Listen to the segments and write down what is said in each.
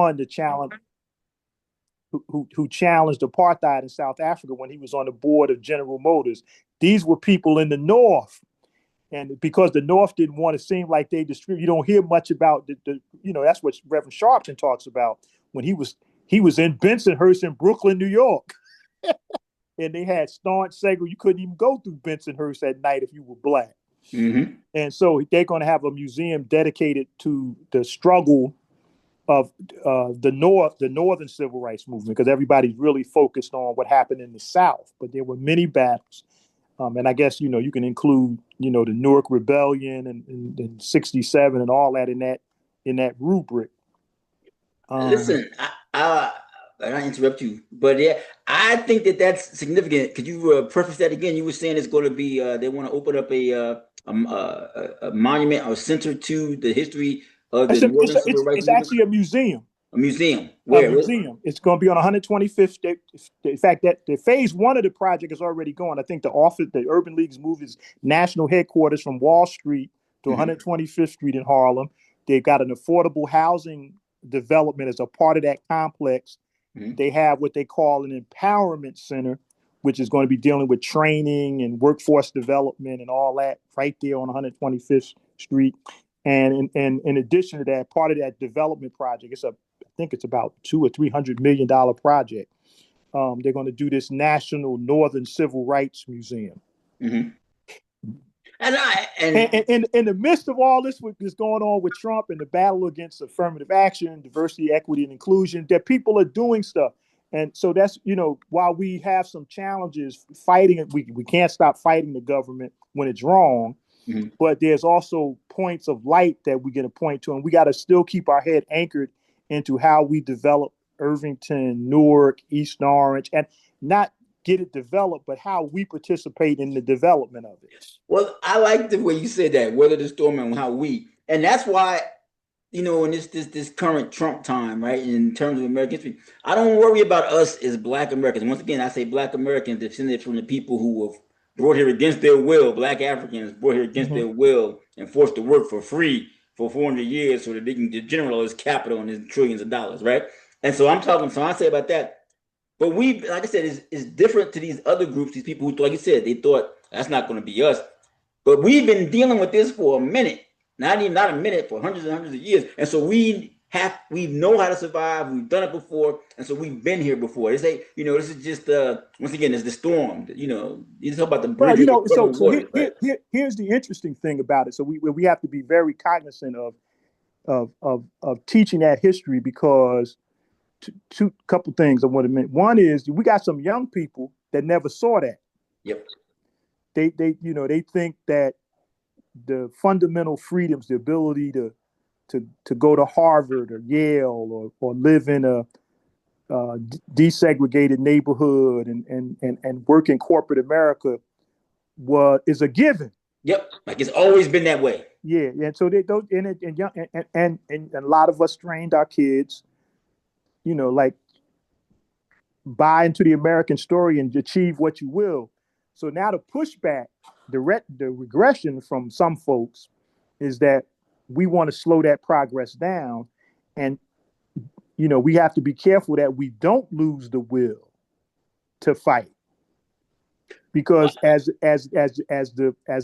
one to challenge who challenged apartheid in South Africa when he was on the board of General Motors. These were people in the North. And because the North didn't want to seem like they distribute, you don't hear much about that's what Reverend Sharpton talks about when he was in Bensonhurst in Brooklyn, New York. And they had staunch segregation. You couldn't even go through Bensonhurst at night if you were black. Mm-hmm. And so they're going to have a museum dedicated to the struggle of the Northern Civil Rights Movement, because everybody's really focused on what happened in the South. But there were many battles. And I guess, you can include, the Newark Rebellion and 67 and all that in that rubric. Listen, I don't interrupt you, but yeah, I think that's significant. Could you preface that again? You were saying it's going to be they want to open up a monument or center to the history of the Northern Civil Rights It's Movement. actually a museum. A museum. Where? A museum. It's going to be on 125th. In fact, that the phase one of the project is already going. I think the Urban League's moved its national headquarters from Wall Street to 125th Street in Harlem. They've got an affordable housing development as a part of that complex. They have what they call an empowerment center, which is going to be dealing with training and workforce development and all that right there on 125th Street. And in addition to that, part of that development project, I think it's about $200 or $300 million project. They're going to do this National Northern Civil Rights Museum. Mm-hmm. And in the midst of all this is going on with Trump and the battle against affirmative action, diversity, equity, and inclusion, that people are doing stuff. And so that's, while we have some challenges fighting it, we can't stop fighting the government when it's wrong. Mm-hmm. But there's also points of light that we get to point to, and we got to still keep our head anchored into how we develop Irvington, Newark, East Orange, and not get it developed, but how we participate in the development of it. Well, I like the way you said that, weather the storm and how we, and that's why, in this current Trump time, right, in terms of American history, I don't worry about us as Black Americans. Once again, I say Black Americans descended from the people who were brought here against their will, Black Africans brought here against their will and forced to work for free for 400 years so that they can generalize capital and his trillions of dollars, right? And so I say about that. But like I said, is different to these other groups, these people who, like you said, they thought that's not going to be us. But we've been dealing with this for a minute, not a minute, for hundreds and hundreds of years. And so we know how to survive. We've done it before. And so we've been here before. This is just, once again, it's the storm. You talk about the bridge. Here's the interesting thing about it. So we have to be very cognizant of teaching that history, because two couple things I want to mention. One is we got some young people that never saw that. Yep. They think that the fundamental freedoms, the ability to go to Harvard or Yale or live in a desegregated neighborhood and work in corporate America is a given. Yep, like it's always been that way. Yeah, and so and a lot of us trained our kids, like buy into the American story and achieve what you will. So now the pushback, the regression from some folks is that we want to slow that progress down, and we have to be careful that we don't lose the will to fight, because as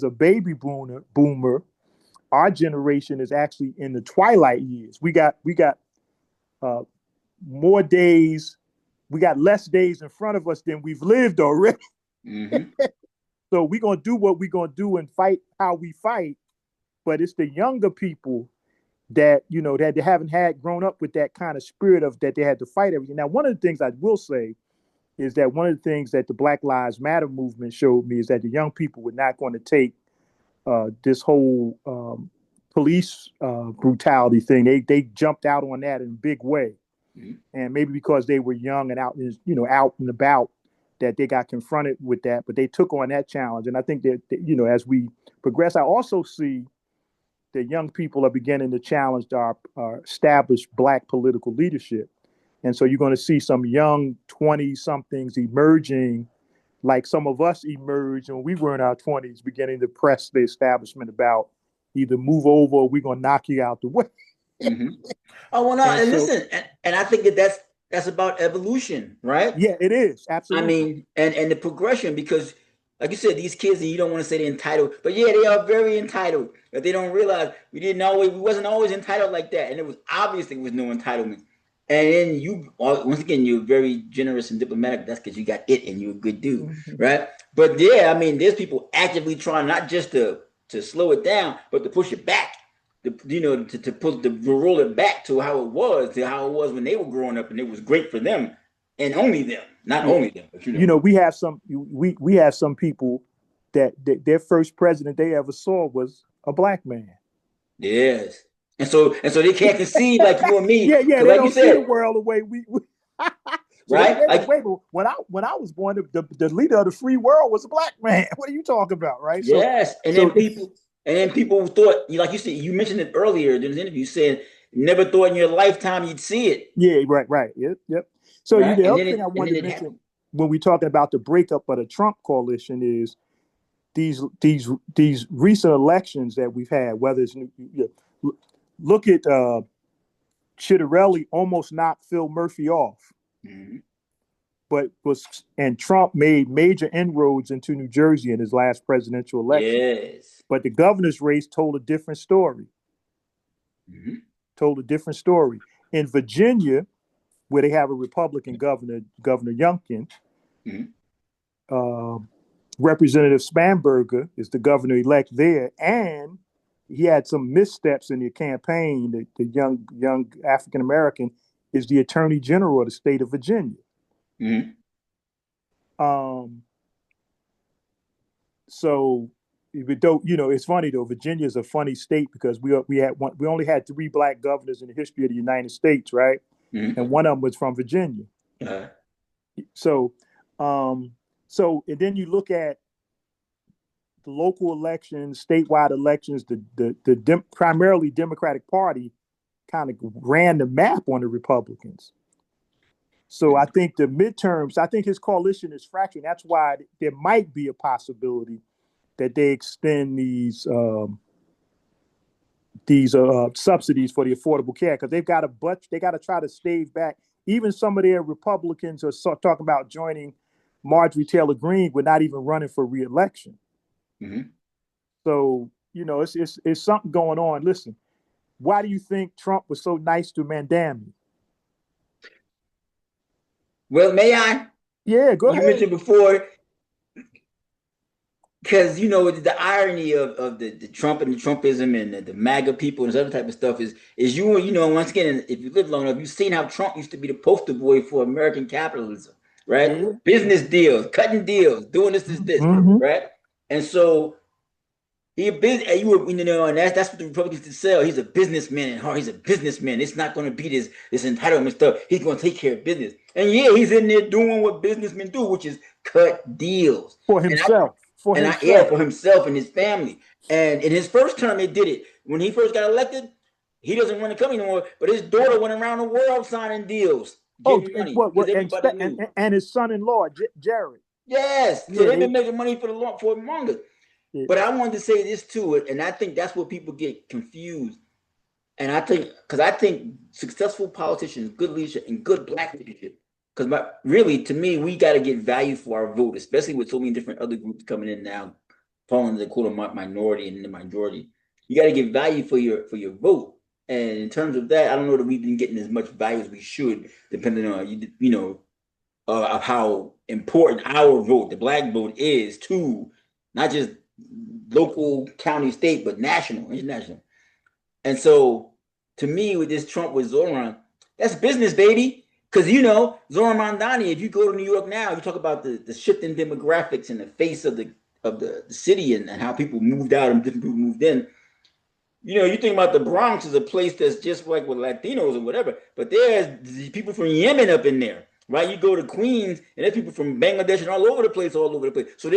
a baby boomer, our generation is actually in the twilight years. We got more days. We got less days in front of us than we've lived already. Mm-hmm. So we're going to do what we're going to do and fight how we fight. But it's the younger people that, that they haven't grown up with that kind of spirit of that they had to fight everything. Now, one of the things I will say is that one of the things that the Black Lives Matter movement showed me is that the young people were not going to take this whole police brutality thing. They jumped out on that in a big way. Mm-hmm. And maybe because they were young and out and about, that they got confronted with that, but they took on that challenge. And I think that, as we progress, I also see that young people are beginning to challenge our established Black political leadership. And so you're going to see some young 20-somethings emerging, like some of us emerged when we were in our 20s, beginning to press the establishment about either move over or we're going to knock you out the way. Mm-hmm. Oh well, no, And and so, listen, and I think that's about evolution, right? yeah, it is I absolutely. mean, and the progression, because like you said, these kids, and you don't want to say they're entitled, but yeah, they are very entitled. But they don't realize we wasn't always entitled like that, and it was obviously was no entitlement. And then you, once again, you're very generous and diplomatic. That's because you got it, and you're a good dude, Mhm. right? But yeah, I mean, there's people actively trying not just to slow it down, but to push it back. To roll it back to how it was when they were growing up, and it was great for them, and only them, not Yeah, only them, but you know. we have some people that their first president they ever saw was a black man. Yes. And so they can't conceive like you and me, Yeah, because they like you don't see the said, world the way we so they right? wait, Like, wait, when I was born, the leader of the free world was a black man. What are you talking about, right? yes. And So then people thought, like you said, you mentioned it earlier in this interview, saying never thought in your lifetime you'd see it, yeah, right, yep. So right? the And other then thing I and wanted then to it mention happened. when we're talking about the breakup of the Trump coalition is these recent elections that we've had. Whether it's look at Chitterelli almost knocked Phil Murphy off, Mm-hmm. but and Trump made major inroads into New Jersey in his last presidential election. Yes. But the governor's race told a different story. Mm-hmm. Told a different story. In Virginia, where they have a Republican governor, Governor Youngkin, Mm-hmm. uh, Representative Spanberger is the governor elect there, and he had some missteps in the campaign. The young African American is the Attorney General of the state of Virginia. Mm-hmm. Um, so, though it's funny though. Virginia is a funny state because we only had three black governors in the history of the United States, right? Mm-hmm. And one of them was from Virginia. So, um, and then you look at the local elections, statewide elections. The primarily Democratic Party kind of ran the map on the Republicans. So I think the midterms, I think his coalition is fracturing. That's why there might be a possibility that they extend these subsidies for the Affordable Care because they've got they got to try to stave back. Even some of their Republicans are talking about joining Marjorie Taylor Greene, but not even running for reelection. Mm-hmm. So it's something going on. Listen, why do you think Trump was so nice to Mandami? Well, may I? Yeah, go You ahead. mentioned before, because the irony of the Trump and the Trumpism and the MAGA people and this other type of stuff is once again, if you live long enough, you've seen how Trump used to be the poster boy for American capitalism, right? Yeah. Business deals, cutting deals, doing this, Mm-hmm. right? And so he a business, and that's what the Republicans sell. He's a businessman at heart. He's a businessman. It's not going to be this entitlement stuff. He's going to take care of business. And yeah, he's in there doing what businessmen do, which is cut deals. For And himself. For yeah, himself. for himself and his family. And in his first term, they did it. When he first got elected, he doesn't want to come anymore. But his daughter went around the world signing deals, Oh, getting and money what? because What? everybody knew. And his son-in-law, Jared. Yes, so Yeah, they've been making money for the longest. yeah. But I wanted to say this too, and I think that's where people get confused. And I think successful politicians, good leadership, and good black leadership, because really, to me, we got to get value for our vote, especially with so many different other groups coming in now, falling into the quote minority and the majority. You got to get value for your vote. And in terms of that, I don't know that we've been getting as much value as we should, depending on of how important our vote, the black vote, is to not just local, county, state, but national, international. And so, to me, with this Trump with Zoran, that's business, baby. Because Zoran Mandani, if you go to New York now, you talk about the shifting demographics and the face of the city and how people moved out and different people moved in. You think about the Bronx as a place that's just like with Latinos or whatever, but there's people from Yemen up in there, right? You go to Queens and there's people from Bangladesh and all over the place. So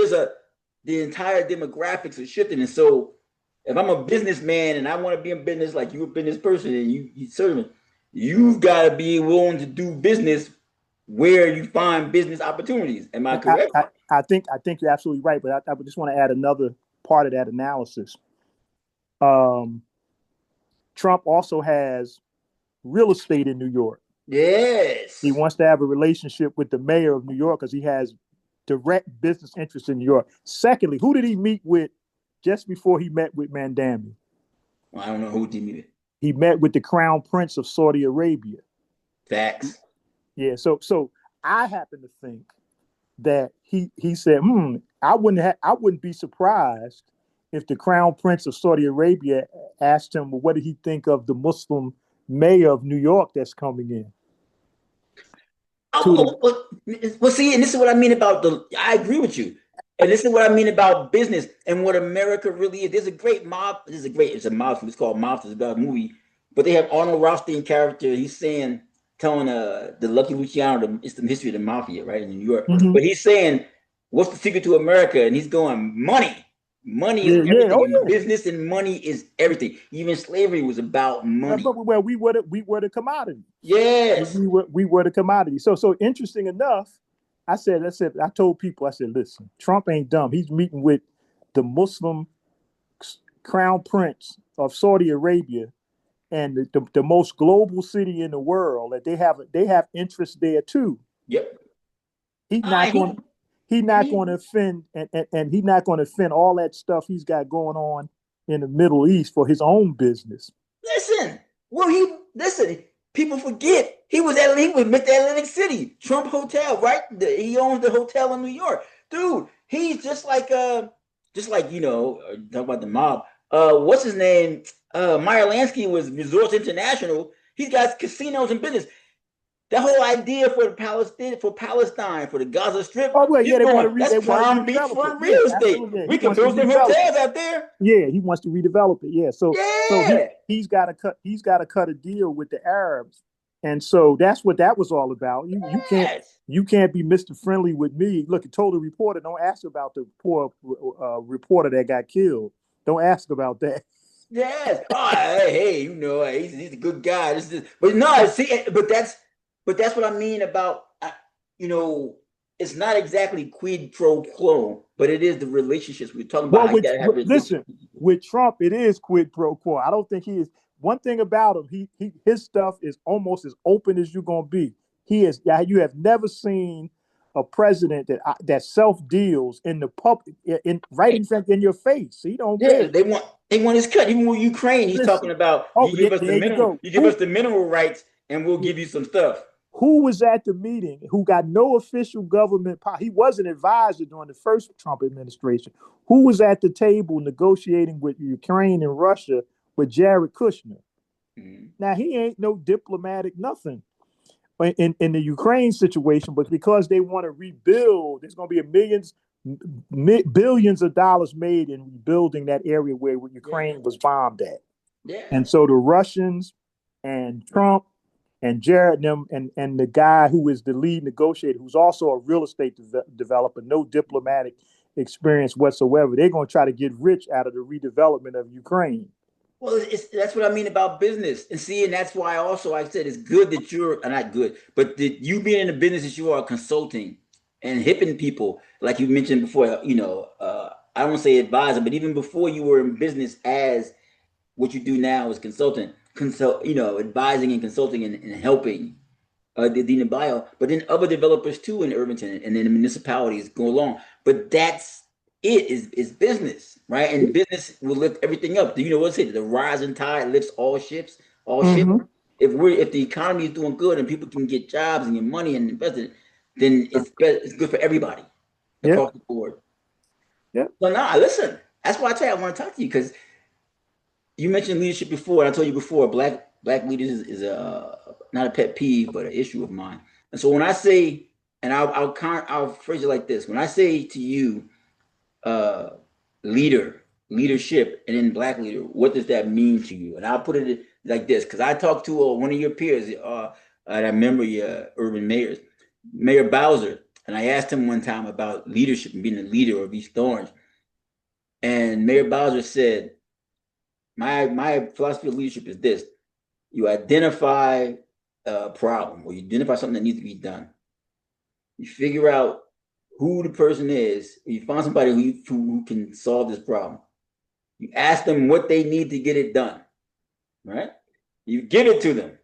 the entire demographics are shifting. And so if I'm a businessman and I want to be in business like you're a business person and you serving, you've got to be willing to do business where you find business opportunities. Am I I, correct? I, I think you're absolutely right, but I just want to add another part of that analysis. Um, Trump also has real estate in New York. Yes. He wants to have a relationship with the mayor of New York because he has direct business interests in New York. Secondly, who did he meet with just before he met with Mandami? Well, I don't know who did he meet with. He met with the Crown Prince of Saudi Arabia. Facts. Yeah, so I happen to think that he said, I wouldn't be surprised if the Crown Prince of Saudi Arabia asked him, well, what did he think of the Muslim mayor of New York that's coming in? Well, see, and this is what I mean about I agree with you. And this is what I mean about business and what America really is. There's a great mob. It's a mob. It's called Mob. It's about a movie. But they have Arnold Rothstein character. He's telling the Lucky Luciano, it's the history of the mafia, right, in New York. Mm-hmm. But he's saying, what's the secret to America? And he's going, money. Money is everything. Business and money is everything. Even slavery was about money. Well, we were the commodity. Yes. We were the commodity. So interesting enough, I told people, I said, listen, Trump ain't dumb. He's meeting with the Muslim Crown Prince of Saudi Arabia and the most global city in the world, that they have interest there too. Yep. He's not going to offend, and he's not going to offend all that stuff he's got going on in the Middle East for his own business. People forget he was Mr. Atlantic City, Trump Hotel, right? He owns the hotel in New York. Dude, he's just like talk about the mob. What's his name? Meyer Lansky was Resorts International. He's got casinos and business. The whole idea for Palestine, for the Gaza Strip. Oh, well, yeah, that's prime beachfront real estate. Yeah. We can build some hotels out there. Yeah, he wants to redevelop it. Yeah, so he's got to cut a deal with the Arabs, and so that's what that was all about. You can't be Mr. Friendly with me. Look, I told the reporter, don't ask about the poor reporter that got killed. Don't ask about that. Yes. Oh, hey, he's a good guy. But that's what I mean about, it's not exactly quid pro quo, but it is the relationships we're talking about. With Trump, it is quid pro quo. I don't think he is. One thing about him, his stuff is almost as open as you're going to be. You have never seen a president that self deals in the public, in your face. He don't care. They want his cut. Even with Ukraine, he's talking about you give us the mineral rights, and we'll give you some stuff. Who was at the meeting who got no official government power? He wasn't advisor during the first Trump administration. Who was at the table negotiating with Ukraine and Russia with Jared Kushner? Mm-hmm. Now, he ain't no diplomatic nothing in the Ukraine situation, but because they want to rebuild, there's going to be billions of dollars made in rebuilding that area where Ukraine was bombed at. Yeah. And so the Russians and Trump and Jared and the guy who is the lead negotiator, who's also a real estate developer, no diplomatic experience whatsoever, they're going to try to get rich out of the redevelopment of Ukraine. Well, that's what I mean about business. And that's why also I said it's good that you're not good, but that you being in the business that you are consulting and hipping people, like you mentioned before, I don't want to say advisor, but even before you were in business as what you do now is consulting. Advising and consulting and helping the bio, but then other developers too in Irvington and then the municipalities go along. But that's is business, right? And business will lift everything up. You know what's it? The rising tide lifts all ships. Mm-hmm. If the economy is doing good and people can get jobs and get money and invest in it, then it's good for everybody across the board. Yeah. So listen, that's why I want to talk to you, because you mentioned leadership before, and I told you before, black leaders is not a pet peeve, but an issue of mine. And so when I say, and I'll phrase it like this: when I say to you, leadership, and then black leader, what does that mean to you? And I'll put it like this, because I talked to one of your peers, and I remember your urban mayors, Mayor Bowser, and I asked him one time about leadership and being a leader of East Orange, and Mayor Bowser said, My philosophy of leadership is this: you identify a problem, or you identify something that needs to be done. You figure out who the person is. You find somebody who can solve this problem. You ask them what they need to get it done. right? You give it to them,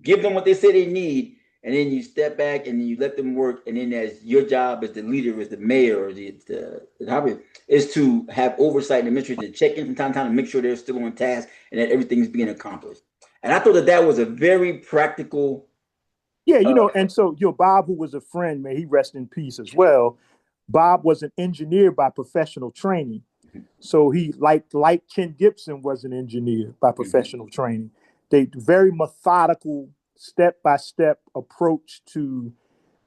give them what they say they need, and then you step back and you let them work. And then as your job as the leader, as the mayor, or the is to have oversight and administration, to check in from time to time to make sure they're still on task and that everything is being accomplished. And I thought that was a very practical. Yeah, and so Bob, who was a friend, may he rest in peace as well. Bob was an engineer by professional training. So he like Ken Gibson was an engineer by professional training. They very methodical, step-by-step approach to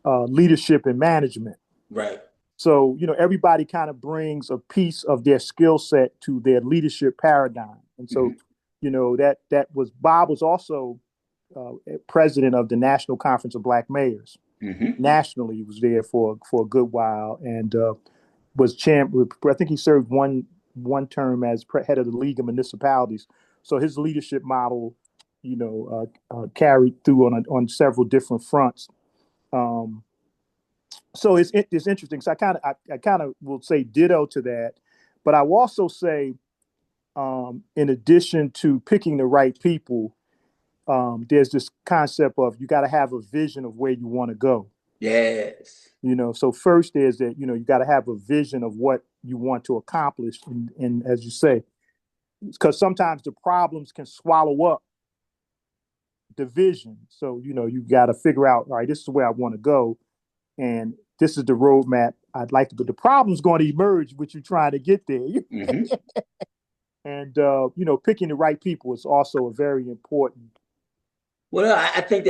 leadership and management. Right. So, everybody kind of brings a piece of their skill set to their leadership paradigm. And so, that was Bob was also president of the National Conference of Black Mayors. Nationally, he was there for a good while and was champ. I think he served one term as head of the League of Municipalities. So his leadership model, carried through on several different fronts. So it's interesting. So I kind of will say ditto to that, but I will also say, in addition to picking the right people, there's this concept of you got to have a vision of where you want to go. Yes. So first is that, you got to have a vision of what you want to accomplish. And as you say, because sometimes the problems can swallow up the vision. So, you got to figure out, all right, this is where I want to go. And this is the roadmap I'd like to go. The problem's going to emerge with you trying to get there. And, picking the right people is also a very important. Well, I think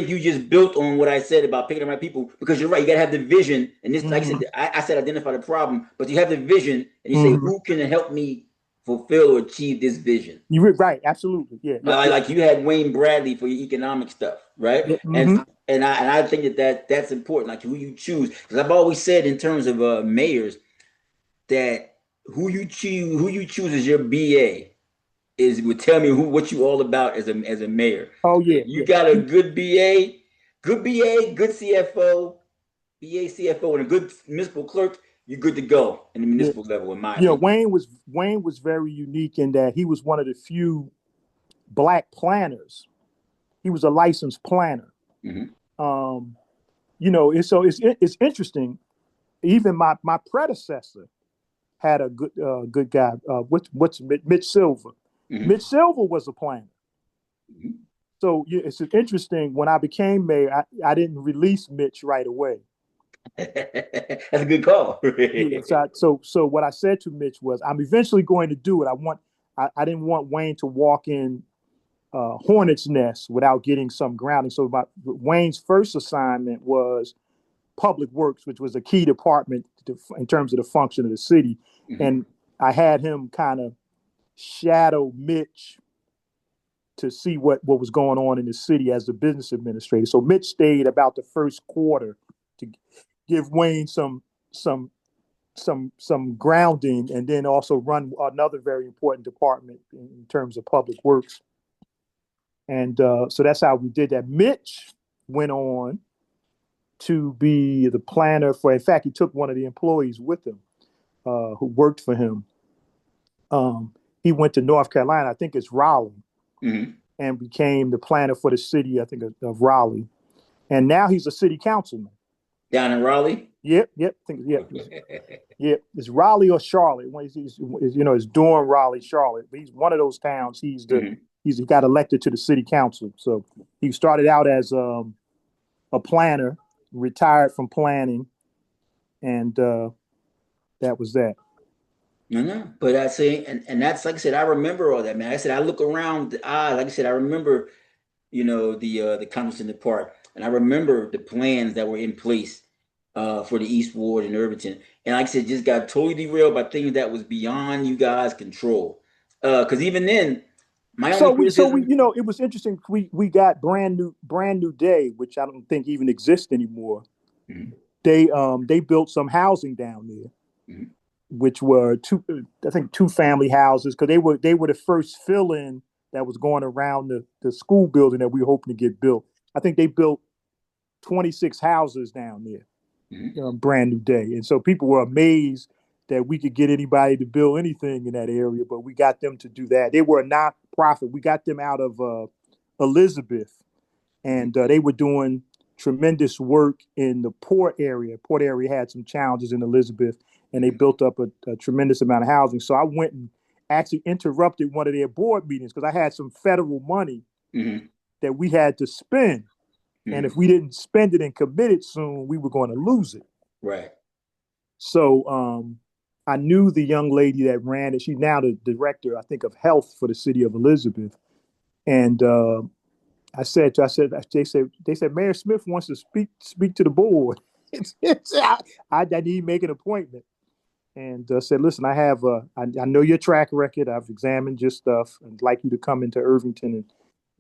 you just built on what I said about picking the right people, because you're right. You got to have the vision. And this, like I said, I said identify the problem, but you have the vision and you say, who can help me fulfill or achieve this vision? You're right. Absolutely. Yeah. Like you had Wayne Bradley for your economic stuff, right? And I think that's important, like who you choose. Because I've always said in terms of mayors that who you choose as your BA would tell me what you all about as a mayor. Oh yeah. You got a good BA, good CFO, BA, CFO, and a good municipal clerk. You're good to go in the municipal level, in my opinion. Wayne was very unique in that he was one of the few Black planners. He was a licensed planner. So it's interesting. Even my predecessor had a good guy. What's Mitch Silver? Mitch Silver was a planner. So it's interesting. When I became mayor, I didn't release Mitch right away. That's a good call. So what I said to Mitch was, I'm eventually going to do it. I didn't want Wayne to walk in hornet's nest without getting some grounding. So Wayne's first assignment was public works, which was a key department in terms of the function of the city. And I had him kind of shadow Mitch to see what was going on in the city as the business administrator. So Mitch stayed about the first quarter to give Wayne some grounding, and then also run another very important department in terms of public works. And so that's how we did that. Mitch went on to be the planner for, in fact, he took one of the employees with him who worked for him. He went to North Carolina, I think it's Raleigh, and became the planner for the city, I think, of Raleigh. And now he's a city councilman. Down in Raleigh? Yep. Yep. It's Raleigh or Charlotte. It's Durham, Raleigh, Charlotte. But he's one of those towns. He got elected to the city council. So he started out as a planner, retired from planning, and that was that. No. But I say, and that's, like I said, I remember all that, man. I said, I look around like I said, I remember, the conference in the park, and I remember the plans that were in place for the East Ward in Irvington. And like I said, just got totally derailed by things that was beyond you guys' control. Because even then, it was interesting. We got brand new day, which I don't think even exists anymore. They built some housing down there, which were two family houses, because they were the first fill-in that was going around the school building that we were hoping to get built. I think they built 26 houses down there, brand new day. And so people were amazed that we could get anybody to build anything in that area, but we got them to do that. They were a nonprofit. We got them out of Elizabeth, and they were doing tremendous work in the port area. Port area had some challenges in Elizabeth, and they built up a tremendous amount of housing. So I went and actually interrupted one of their board meetings because I had some federal money that we had to spend. And if we didn't spend it and commit it soon, we were going to lose it. Right. So I knew the young lady that ran it. She's now the director, I think, of health for the city of Elizabeth. And they said, Mayor Smith wants to speak to the board. I need to make an appointment. And said, listen, I know your track record. I've examined your stuff and I'd like you to come into Irvington.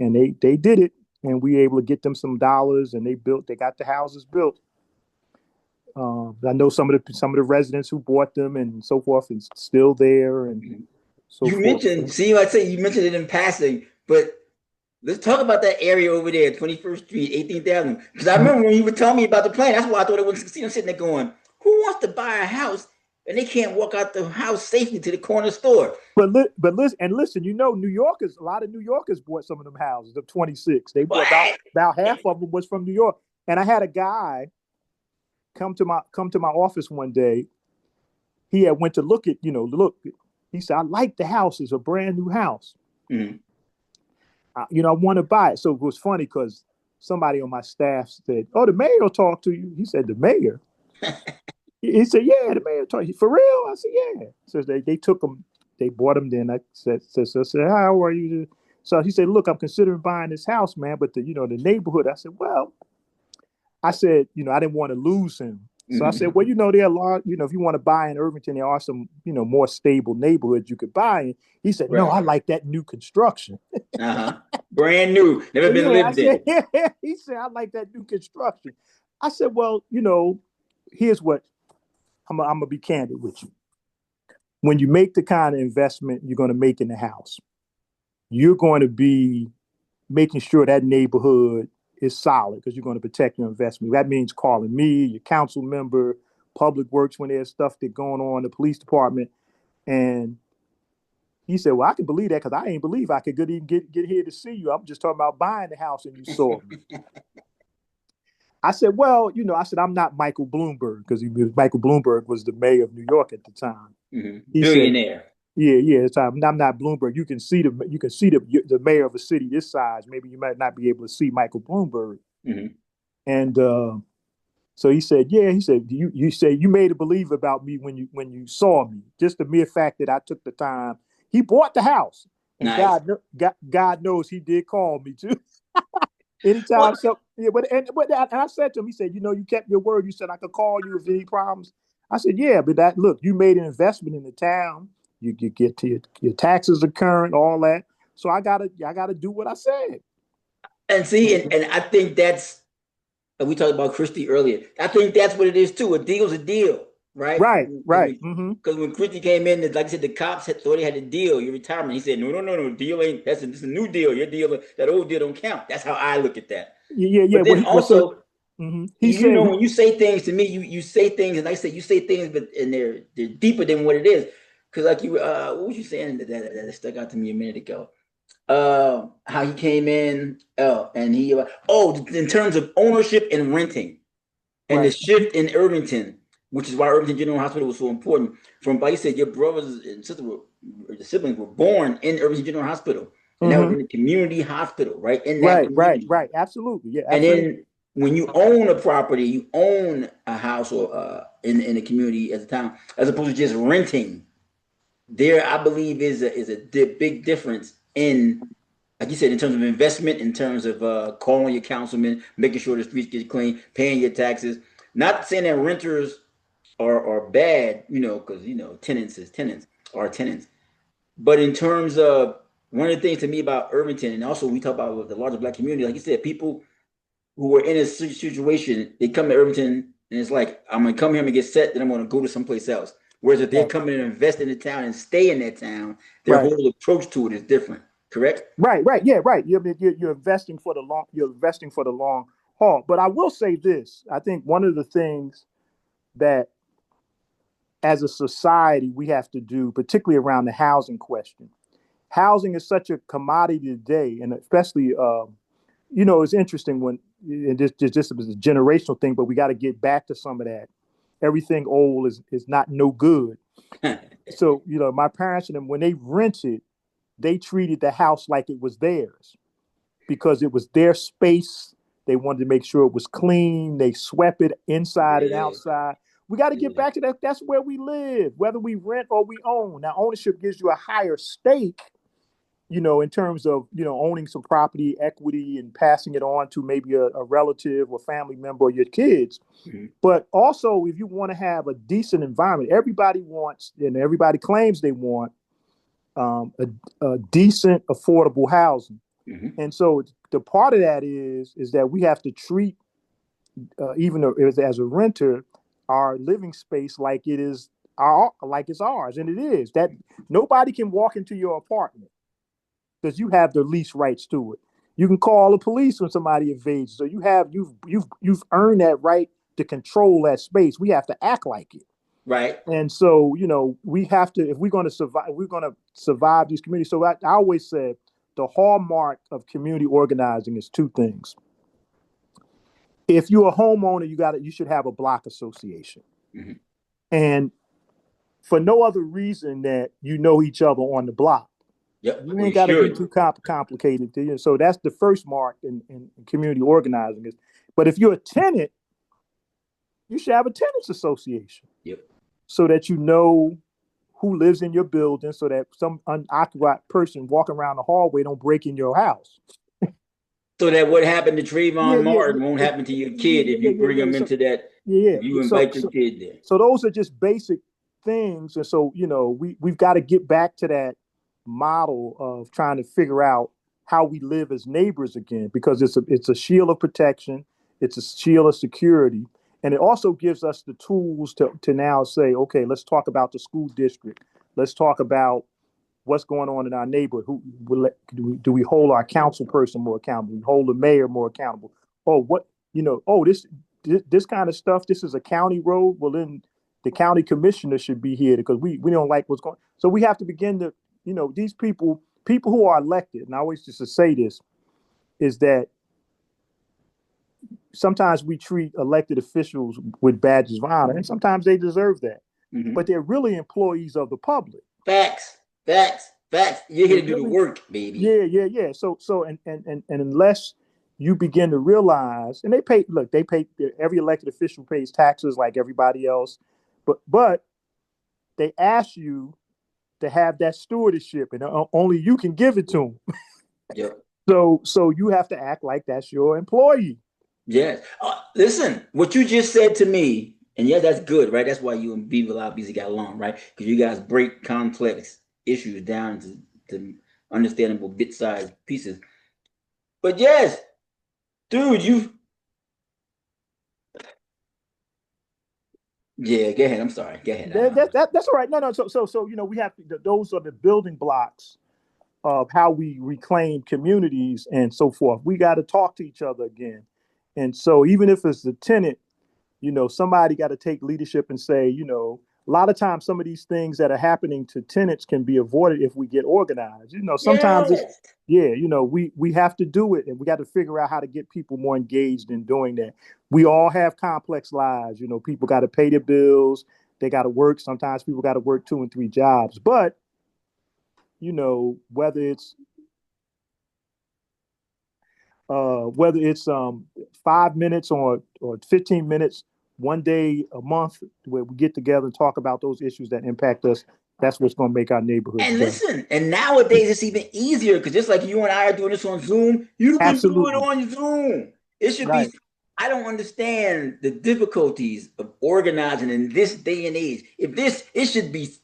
And they did it. And we were able to get them some dollars, and they got the houses built. I know some of the residents who bought them and so forth is still there. And so you mentioned it in passing, but let's talk about that area over there, 21st Street, 18th Avenue. Because I remember when you were telling me about the plan, that's why I thought it was sitting there going, who wants to buy a house and they can't walk out the house safely to the corner store? But listen, a lot of New Yorkers bought some of them houses, the 26. They bought about half of them was from New York. And I had a guy come to my office one day. He had went to look. He said, I like the house. It's a brand new house. I want to buy it. So it was funny because somebody on my staff said, oh, the mayor will talk to you. He said, the mayor? He said, yeah, the mayor talk. For real? I said, yeah. So they took him. They bought him. Then I said, how are you? So he said, look, I'm considering buying this house, man. But the neighborhood. I said, I didn't want to lose him. So I said, well, there are a lot, if you want to buy in Irvington, there are some, more stable neighborhoods you could buy in. He said, no, I like that new construction. Brand new, never been lived in. He said, I like that new construction. I said, well, here's what, I'm going to be candid with you. When you make the kind of investment you're going to make in the house, you're going to be making sure that neighborhood is solid because you're going to protect your investment. That means calling me, your council member, public works when there's stuff that's going on, the police department. And he said, well, I can believe that because I ain't believe I could get here to see you. I'm just talking about buying the house and you saw me. I said, well, I'm not Michael Bloomberg because Michael Bloomberg was the mayor of New York at the time. Billionaire. Said, I'm not Bloomberg. You can see the mayor of a city this size. Maybe you might not be able to see Michael Bloomberg. And so he said, yeah. He said, you said you made a believe about me when you saw me. Just the mere fact that I took the time. He bought the house, and nice. God knows he did call me too. Anytime. And I said to him, he said, you kept your word. You said I could call you if any problems. I said, yeah, but look, you made an investment in the town. You get to your taxes are current, all that. So I gotta do what I said. And see, and I think that's, we talked about Christie earlier. I think that's what it is too. A deal's a deal, right? Right. Because when Christie came in, like I said, the cops thought he had a deal, your retirement. He said, no, deal ain't. This is a new deal. Your deal, that old deal don't count. That's how I look at that. Yeah. But then he said, when you say things to me, you say things, and like I said, you say things, but and they're deeper than what it is. Because like what was you saying that stuck out to me a minute ago? How he came in, and he in terms of ownership and renting, and the shift in Irvington, which is why Irvington General Hospital was so important. From like you said, your brothers and sisters the siblings were born in Irvington General Hospital, and that was in the community hospital, right? In that right, absolutely, yeah. Absolutely. And then when you own a property, you own a house or in a community as a town, as opposed to just renting. There, I believe, is a big difference in, like you said, in terms of investment, in terms of calling your councilman, making sure the streets get clean, paying your taxes. Not saying that renters are bad, because tenants are tenants. But in terms of one of the things to me about Irvington, and also we talk about the larger Black community, like you said, people who are in a situation, they come to Irvington and it's like, I'm gonna come here and get set, then I'm gonna go to someplace else. Whereas if they're coming and invest in the town and stay in that town, their whole approach to it is different. Correct? Right. Yeah. Right. You're investing for the long. You're investing for the long haul. But I will say this: I think one of the things that as a society, we have to do, particularly around the housing question. Housing is such a commodity today, and especially, it's interesting when this is a generational thing, but we got to get back to some of that. Everything old is not no good. So, my parents and them, when they rented, they treated the house like it was theirs because it was their space. They wanted to make sure it was clean. They swept it inside and outside. We got to get back to that. That's where we live, whether we rent or we own. Now, ownership gives you a higher stake, in terms of, owning some property, equity, and passing it on to maybe a relative or family member or your kids. Mm-hmm. But also, if you want to have a decent environment, everybody wants, and everybody claims they want a decent, affordable housing. Mm-hmm. And so the part of that is that we have to treat, even as a renter, our living space like it's ours, and it is. That nobody can walk into your apartment because you have the lease rights to it. You can call the police when somebody invades. So you've earned that right to control that space. We have to act like it. Right. And so, we have to, if we're going to survive these communities. So I always said the hallmark of community organizing is two things. If you're a homeowner, you should have a block association. Mm-hmm. And for no other reason that you know each other on the block. Yep. You ain't got to be too complicated. So that's the first mark in community organizing. But if you're a tenant, you should have a tenants association. Yep. So that you know who lives in your building, so that some unoccupied person walking around the hallway don't break in your house. So that what happened to Trayvon Martin won't happen to your kid if you bring them into that. If you invite your kid there. So those are just basic things. And so, we've got to get back to that model of trying to figure out how we live as neighbors again, because it's a shield of protection. It's a shield of security. And it also gives us the tools to now say, okay, let's talk about the school district. Let's talk about what's going on in our neighborhood. Do we hold our council person more accountable? Do we hold the mayor more accountable? This kind of stuff, this is a county road. Well, then the county commissioner should be here because we don't like what's going on. So we have to begin to, these people who are elected, and I always used to say this, is that sometimes we treat elected officials with badges of honor, and sometimes they deserve that. Mm-hmm. But they're really employees of the public. Facts. You're here to do the work, baby. Yeah. So and unless you begin to realize, and they pay, every elected official pays taxes like everybody else, but they ask you to have that stewardship, and only you can give it to them. Yep. So you have to act like that's your employee. Yes. Listen, what you just said to me, and yeah, that's good, right? That's why you and Beaver Lobbies got along, right? Because you guys break complex issues down to understandable bit-sized pieces. But yes, dude, yeah, go ahead. I'm sorry. Go ahead. That's all right. No. So we have those are the building blocks of how we reclaim communities and so forth. We got to talk to each other again. And so even if it's the tenant, somebody got to take leadership and say, a lot of times some of these things that are happening to tenants can be avoided if we get organized. Sometimes we have to do it, and we got to figure out how to get people more engaged in doing that. We all have complex lives. People got to pay their bills. They got to work. Sometimes people got to work 2 and 3 jobs. But, whether it's 5 minutes or 15 minutes, one day a month, where we get together and talk about those issues that impact us, that's what's going to make our neighborhood better. Listen, and nowadays it's even easier because just like you and I are doing this on Zoom, you can do it on Zoom. It should be. I don't understand the difficulties of organizing in this day and age. It should be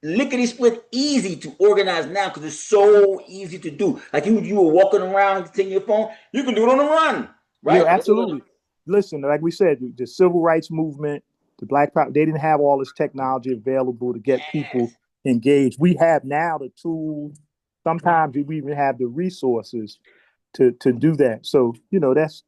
lickety split easy to organize now because it's so easy to do. Like you were walking around taking your phone, you can do it on the run, right? Yeah, absolutely. Listen, like we said, the civil rights movement, the Black Power, they didn't have all this technology available to get people engaged. We have now the tools. Sometimes we even have the resources to do that. So, that's.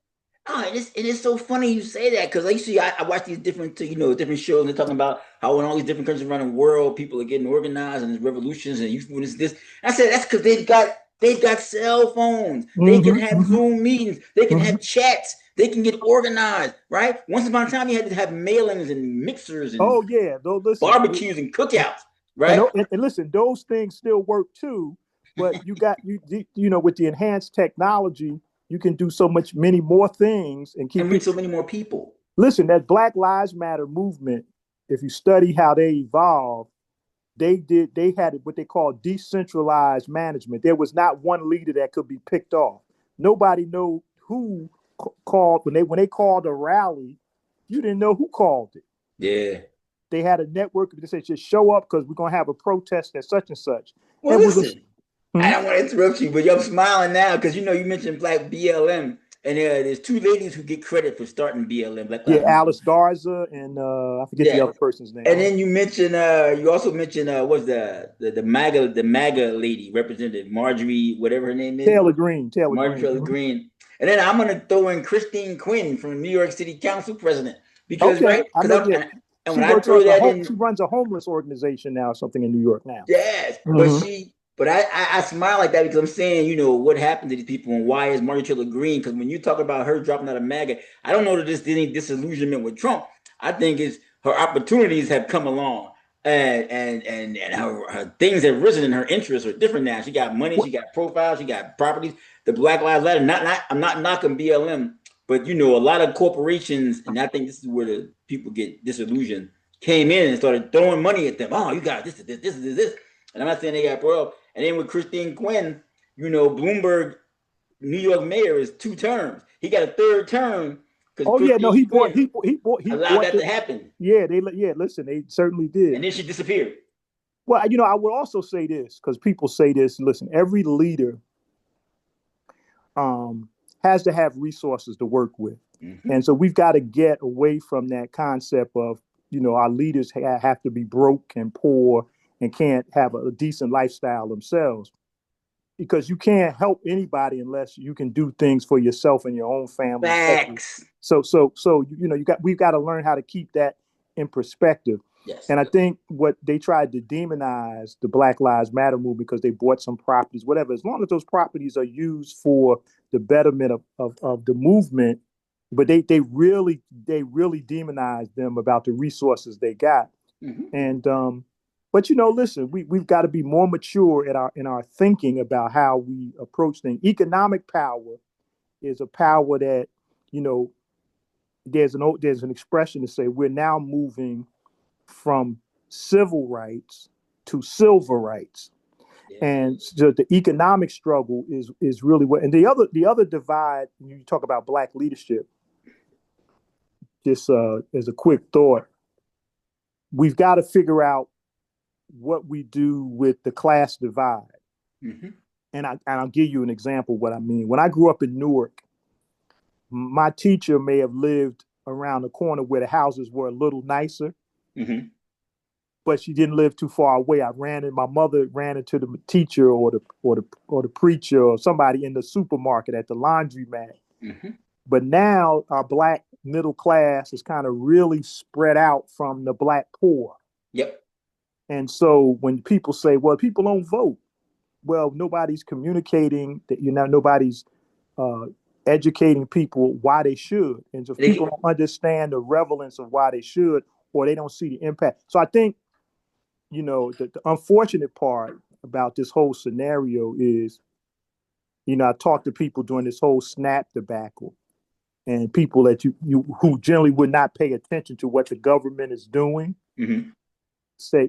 Oh, it is so funny you say that because like you see, I watch these different different shows and they're talking about how in all these different countries around the world people are getting organized and there's revolutions and youth movements. This I said that's because they've got cell phones. They can have Zoom meetings. They can have chats. They can get organized. Right. Once upon a time, you had to have mailings and mixers and Oh yeah, though. Listen, barbecues and cookouts. and, Right. and listen, those things still work too. But you know, with the enhanced technology, you can do so many more things and And keep reach people. so many more people. Listen, that Black Lives Matter movement, if you study how they evolved, they had what they call decentralized management. There was not one leader that could be picked off. Nobody knew who called when they called a rally. You didn't know who called it. Yeah. They had a network that said just show up because we're gonna have a protest at such and such. Well, It was a listen. I don't want to interrupt you, but I'm smiling now because you mentioned Black BLM, and there's two ladies who get credit for starting BLM, Black yeah, Lives Matter. Alice Garza and I forget the Yeah, other person's name. and then you also mentioned what's the MAGA lady, Representative Marjorie, whatever her name is, Taylor Green. Taylor Marjorie Green. Taylor Greene, and then I'm gonna throw in Christine Quinn from New York City Council president because Okay, I because know. I'm Yeah, and she when I works throw on that in. she runs a homeless organization now, or something in New York now. Yes, but Mm-hmm. I smile like that because I'm saying, what happened to these people and why is Marjorie Taylor Greene? Because when you talk about her dropping out of MAGA, I don't know that this any disillusionment with Trump. I think it's her opportunities have come along and her things have risen and her interests are different now. She got money, she got profiles, she got properties. The Black Lives Matter, not I'm not knocking BLM, but a lot of corporations, and I think this is where the people get disillusioned, came in and started throwing money at them. Oh, you got this. And I'm not saying they got brought up. And then with Christine Quinn, Bloomberg, New York mayor is 2 terms. He got a third term because Oh yeah, no, Christine Quinn he allowed bought that the. to happen. Yeah, listen, they certainly did. And then she disappeared. Well, I would also say this because people say this. Listen, every leader um, has to have resources to work with, Mm-hmm. and so we've got to get away from that concept of our leaders have to be broke and poor and can't have a decent lifestyle themselves because you can't help anybody unless you can do things for yourself and your own family. Facts. So we've got to learn how to keep that in perspective. Yes. And I think what they tried to demonize the Black Lives Matter movement because they bought some properties, whatever, as long as those properties are used for the betterment of the movement, but they really demonized them about the resources they got. Mm-hmm. And but listen, we've got to be more mature in our thinking about how we approach things. Economic power is a power that, you know, there's an expression to say we're now moving from civil rights to silver rights. Yeah. And so the economic struggle is really what, and the other divide, when you talk about black leadership, just as a quick thought, we've got to figure out what we do with the class divide. Mm-hmm. And I'll give you an example of what I mean. When I grew up in Newark, my teacher may have lived around the corner where the houses were a little nicer, Mm-hmm. but she didn't live too far away. My mother ran into the teacher or the preacher or somebody in the supermarket at the laundromat. Mm-hmm. But now our black middle class is kind of really spread out from the black poor. Yep. And so when people say, well, people don't vote, well, nobody's communicating that, nobody's educating people why they should. And so if people don't understand the relevance of why they should, or they don't see the impact. So I think, the unfortunate part about this whole scenario is, I talk to people during this whole SNAP debacle, and people that you who generally would not pay attention to what the government is doing. Mm-hmm. say,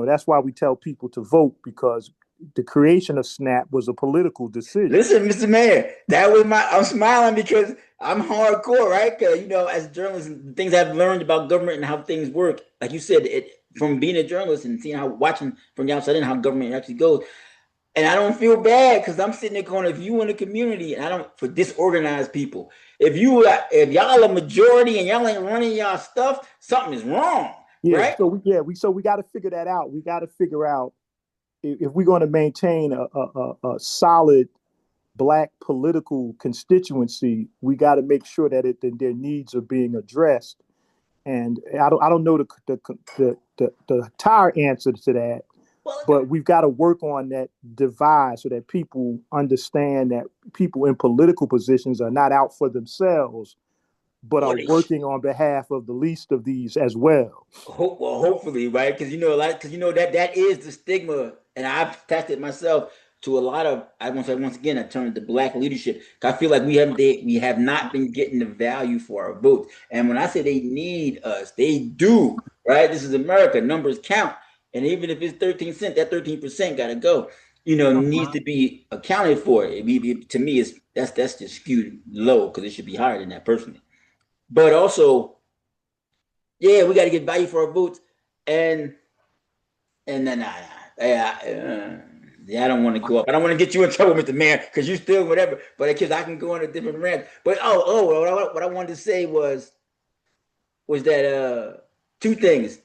that's why we tell people to vote, because the creation of SNAP was a political decision. Listen, Mr. Mayor, I'm smiling because I'm hardcore, right? Because, as a journalist, things I've learned about government and how things work, like you said, from being a journalist and seeing watching from the outside in how government actually goes. And I don't feel bad because I'm sitting there going, if you in the community, and I don't, for disorganized people, if y'all a majority and y'all ain't running y'all stuff, something is wrong, right? So we got to figure that out. We got to figure out if we're going to maintain a solid Black political constituency, we got to make sure that their needs are being addressed. And I don't know the entire answer to that, but we've got to work on that divide so that people understand that people in political positions are not out for themselves, but are working on behalf of the least of these as well. Hopefully, right? Because that is the stigma, and I've attached it myself to a lot of. I want to say once again, I turn to Black leadership. I feel like we have not been getting the value for our votes, and when I say they need us, they do. Right? This is America. Numbers count, and even if it's 13 cents, that 13% got to go. Needs to be accounted for. To me, that's just skewed low because it should be higher than that personally. But also, yeah, we got to get value for our votes, and then I don't want to go up. I don't want to get you in trouble, Mr. Mayor, because you still whatever. But because I can go on a different rant. But what I wanted to say was that two things: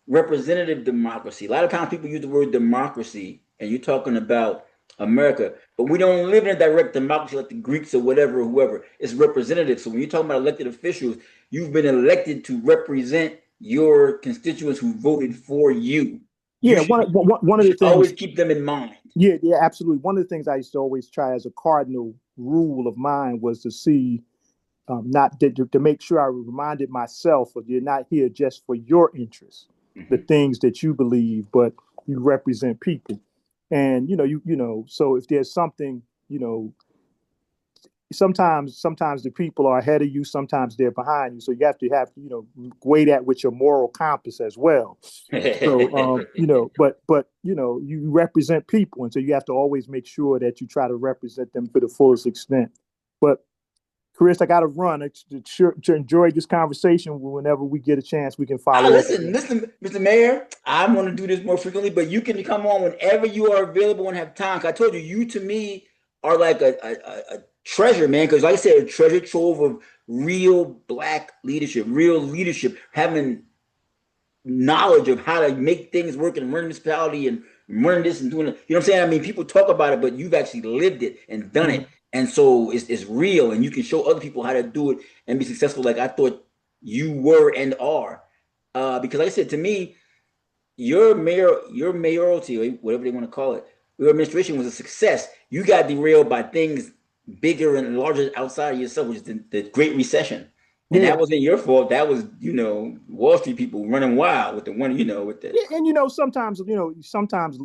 representative democracy. A lot of times people use the word democracy, and you're talking about America, but we don't live in a direct democracy like the Greeks or whoever. It's representative. So when you're talking about elected officials, you've been elected to represent your constituents who voted for you. Yeah, one of the things, always keep them in mind. Yeah, absolutely. One of the things I used to always try as a cardinal rule of mine was to see, to make sure I reminded myself of you're not here just for your interests, the things that you believe, but you represent people. And so if there's something, sometimes the people are ahead of you, sometimes they're behind you. So you have to weigh that with your moral compass as well. So but you represent people, and so you have to always make sure that you try to represent them to the fullest extent. But Chris, I got to run to enjoy this conversation. Whenever we get a chance, we can follow. Listen, Mr. Mayor, I want to do this more frequently, but you can come on whenever you are available and have time. I told you, you to me are like a treasure, man. Because like I said, a treasure trove of real Black leadership, having knowledge of how to make things work and run a municipality and run this and doing it. You know what I'm saying? I mean, people talk about it, but you've actually lived it and done it. And so it's real, and you can show other people how to do it and be successful like I thought you were and are. Because like I said, to me, your mayoralty, whatever they want to call it, your administration was a success. You got derailed by things bigger and larger outside of yourself, which is the Great Recession. And that wasn't your fault. That was, Wall Street people running wild with the one, with the. Yeah, and sometimes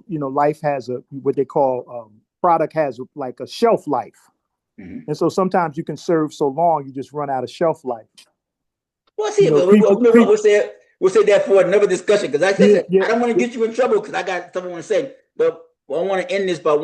life has what they call product has like a shelf life. And so sometimes you can serve so long, you just run out of shelf life. Well, see, we'll say that for another discussion, because I don't want to get you in trouble because I got something I want to say. But I want to end this by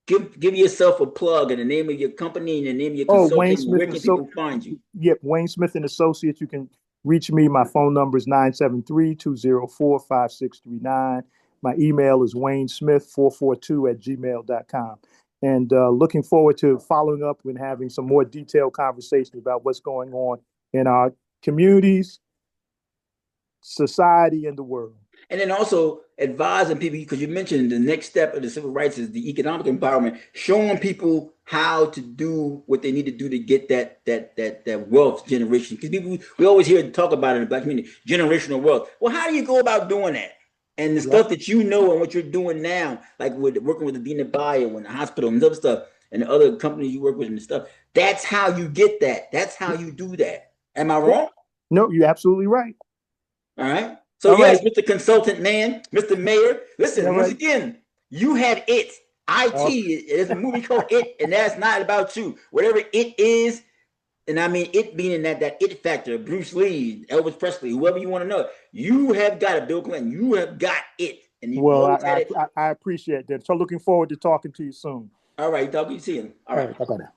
give yourself a plug and the name of your company and the name of your consulting. Wayne Smith. Where can people find you? Yep, Wayne Smith and Associates. You can reach me. My phone number is 973-204-5639. My email is waynesmith442@gmail.com. And looking forward to following up and having some more detailed conversations about what's going on in our communities, society, and the world. And then also advising people, because you mentioned the next step of the civil rights is the economic empowerment, showing people how to do what they need to do to get that wealth generation. Because we always hear talk about it in the Black community, generational wealth. Well, how do you go about doing that? And the stuff that and what you're doing now, like with working with the Dean of Bio and the hospital and other stuff, and the other companies you work with and stuff, that's how you get that. That's how you do that. Am I wrong? No, you're absolutely right. All right. So yes, Mr. Consultant Man, Mr. Mayor, listen, once again, you had it. IT, there's a movie called It, and that's not about you. Whatever it is, and I mean it being in that it factor, Bruce Lee, Elvis Presley, whoever you want to know, you have got it, Bill Clinton, you have got it. And I appreciate that. So looking forward to talking to you soon. All right, talk to you soon. All right. Bye-bye now.